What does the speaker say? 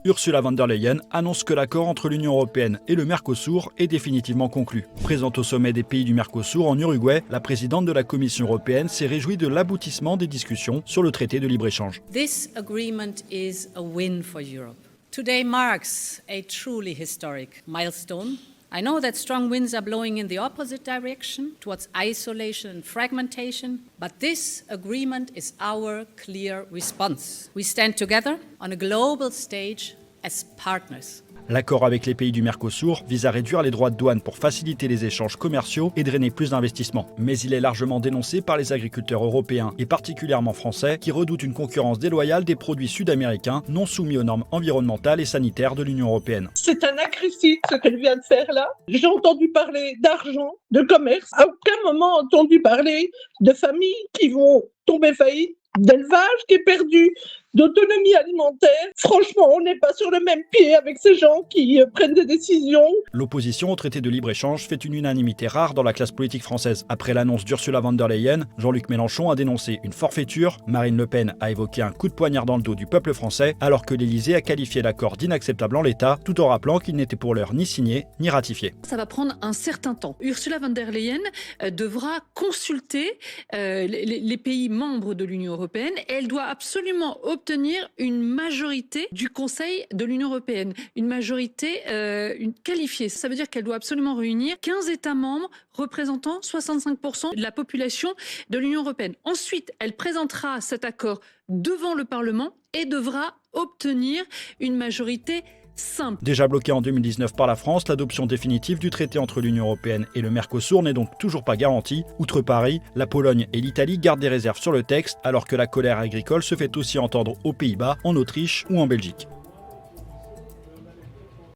Ursula von der Leyen annonce que l'accord entre l'Union européenne et le Mercosur est définitivement conclu. Présente au sommet des pays du Mercosur en Uruguay, la présidente de la Commission européenne s'est réjouie de l'aboutissement des discussions sur le traité de libre-échange. This agreement is a win for Europe. Today marks a truly historic milestone. I know that strong winds are blowing in the opposite direction, towards isolation and fragmentation, but this agreement is our clear response. We stand together on a global stage as partners. L'accord avec les pays du Mercosur vise à réduire les droits de douane pour faciliter les échanges commerciaux et drainer plus d'investissements. Mais il est largement dénoncé par les agriculteurs européens et particulièrement français qui redoutent une concurrence déloyale des produits sud-américains non soumis aux normes environnementales et sanitaires de l'Union européenne. C'est anachristite ce qu'elle vient de faire là. J'ai entendu parler d'argent, de commerce, à aucun moment entendu parler de familles qui vont tomber faillite, d'élevage qui est perdu, d'autonomie alimentaire. Franchement, on n'est pas sur le même pied avec ces gens qui prennent des décisions. L'opposition au traité de libre-échange fait une unanimité rare dans la classe politique française. Après l'annonce d'Ursula von der Leyen, Jean-Luc Mélenchon a dénoncé une forfaiture, Marine Le Pen a évoqué un coup de poignard dans le dos du peuple français, alors que l'Élysée a qualifié l'accord d'inacceptable en l'état, tout en rappelant qu'il n'était pour l'heure ni signé, ni ratifié. Ça va prendre un certain temps. Ursula von der Leyen devra consulter les pays membres de l'Union européenne et elle doit absolument obtenir une majorité du Conseil de l'Union européenne, une majorité qualifiée. Ça veut dire qu'elle doit absolument réunir 15 États membres représentant 65% de la population de l'Union européenne. Ensuite, elle présentera cet accord devant le Parlement et devra obtenir une majorité simple. Déjà bloqué en 2019 par la France, l'adoption définitive du traité entre l'Union européenne et le Mercosur n'est donc toujours pas garantie. Outre Paris, la Pologne et l'Italie gardent des réserves sur le texte, alors que la colère agricole se fait aussi entendre aux Pays-Bas, en Autriche ou en Belgique.